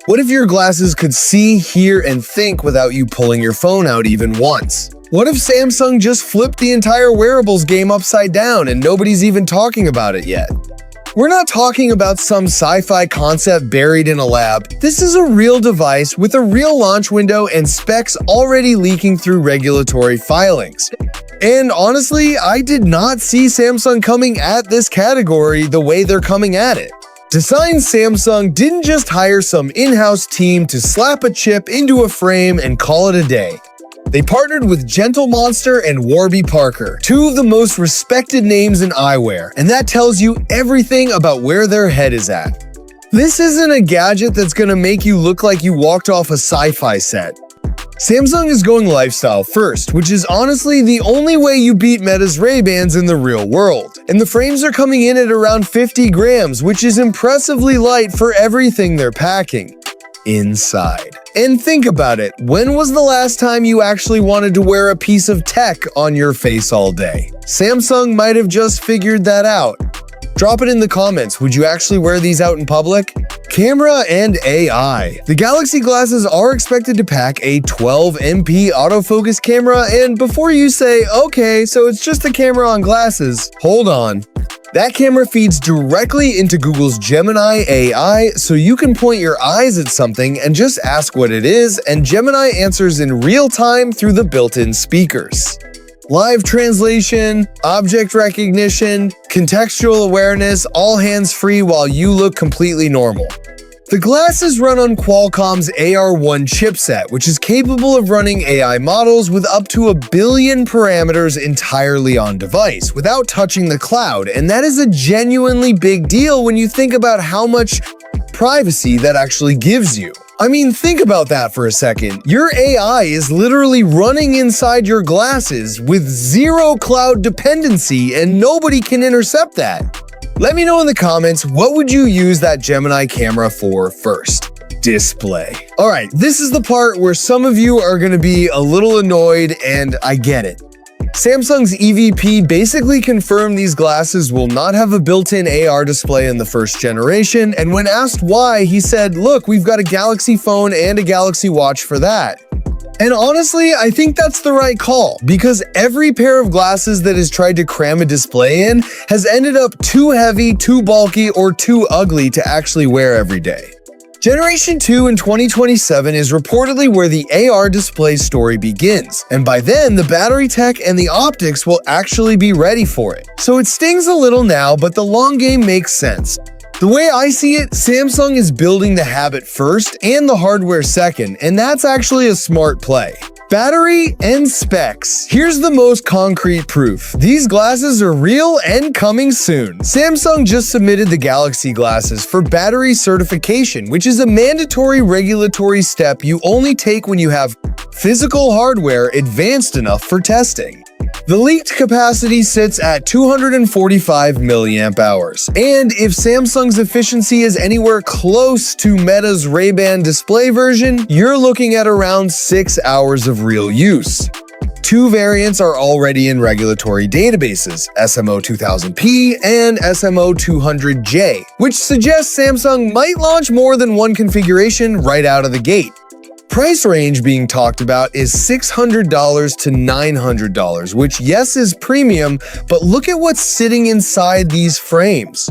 What if your glasses could see, hear, and think without you pulling your phone out even once? What if Samsung just flipped the entire wearables game upside down and nobody's even talking about it yet? We're not talking about some sci-fi concept buried in a lab. This is a real device with a real launch window and specs already leaking through regulatory filings. And honestly, I did not see Samsung coming at this category the way they're coming at it. Design Samsung didn't just hire some in-house team to slap a chip into a frame and call it a day. They partnered with Gentle Monster and Warby Parker, two of the most respected names in eyewear, and that tells you everything about where their head is at. This isn't a gadget that's gonna make you look like you walked off a sci-fi set. Samsung is going lifestyle first, which is honestly the only way you beat Meta's Ray-Bans in the real world. And the frames are coming in at around 50 grams, which is impressively light for everything they're packing inside. And think about it, when was the last time you actually wanted to wear a piece of tech on your face all day? Samsung might have just figured that out. Drop it in the comments, would you actually wear these out in public? Camera and AI. The Galaxy glasses are expected to pack a 12MP autofocus camera, and before you say, okay, so it's just a camera on glasses, hold on. That camera feeds directly into Google's Gemini AI, so you can point your eyes at something and just ask what it is, and Gemini answers in real time through the built-in speakers. Live translation, object recognition, contextual awareness, all hands-free while you look completely normal. The glasses run on Qualcomm's AR1 chipset, which is capable of running AI models with up to 1 billion parameters entirely on device, without touching the cloud, and that is a genuinely big deal when you think about how much privacy that actually gives you. I mean, think about that for a second. Your AI is literally running inside your glasses with zero cloud dependency, and nobody can intercept that. Let me know in the comments, what would you use that Gemini camera for first? Display. Alright, this is the part where some of you are going to be a little annoyed, and I get it. Samsung's EVP basically confirmed these glasses will not have a built-in AR display in the first generation, and when asked why, he said, look, we've got a Galaxy phone and a Galaxy Watch for that. And honestly, I think that's the right call, because every pair of glasses that has tried to cram a display in has ended up too heavy, too bulky, or too ugly to actually wear every day. Generation 2 in 2027 is reportedly where the AR display story begins, and by then, the battery tech and the optics will actually be ready for it. So it stings a little now, but the long game makes sense. The way I see it, Samsung is building the habit first and the hardware second, and that's actually a smart play. Battery and specs. Here's the most concrete proof. These glasses are real and coming soon. Samsung just submitted the Galaxy glasses for battery certification, which is a mandatory regulatory step you only take when you have physical hardware advanced enough for testing. The leaked capacity sits at 245 milliamp hours, and if Samsung's efficiency is anywhere close to Meta's Ray-Ban display version, you're looking at around 6 hours of real use. Two variants are already in regulatory databases, SMO 2000P and SMO 200J, which suggests Samsung might launch more than one configuration right out of the gate. Price range being talked about is $600 to $900, which yes is premium, but look at what's sitting inside these frames.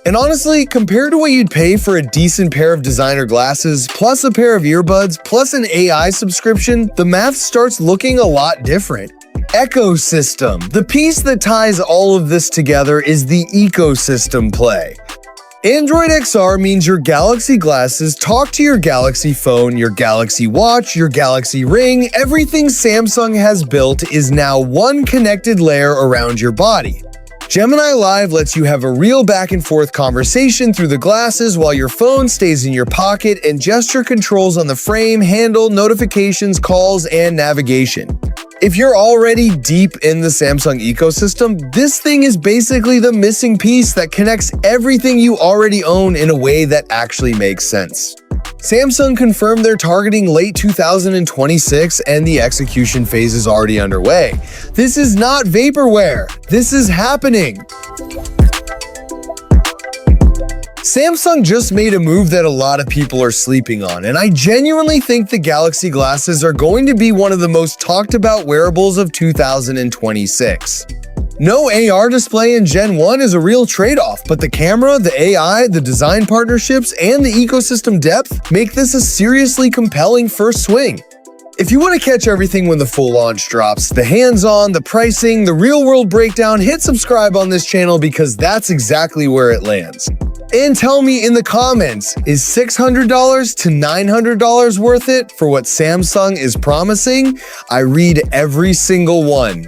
And honestly, compared to what you'd pay for a decent pair of designer glasses, plus a pair of earbuds, plus an AI subscription, the math starts looking a lot different. Ecosystem. The piece that ties all of this together is the ecosystem play. Android XR means your Galaxy glasses talk to your Galaxy phone, your Galaxy Watch, your Galaxy Ring. Everything Samsung has built is now one connected layer around your body. Gemini Live lets you have a real back-and-forth conversation through the glasses while your phone stays in your pocket, and gesture controls on the frame handle notifications, calls, and navigation. If you're already deep in the Samsung ecosystem, this thing is basically the missing piece that connects everything you already own in a way that actually makes sense. Samsung confirmed they're targeting late 2026, and the execution phase is already underway. This is not vaporware. This is happening. Samsung just made a move that a lot of people are sleeping on, and I genuinely think the Galaxy glasses are going to be one of the most talked about wearables of 2026. No AR display in Gen 1 is a real trade-off, but the camera, the AI, the design partnerships, and the ecosystem depth make this a seriously compelling first swing. If you want to catch everything when the full launch drops, the hands-on, the pricing, the real-world breakdown, hit subscribe on this channel because that's exactly where it lands. And tell me in the comments, is $600 to $900 worth it for what Samsung is promising? I read every single one.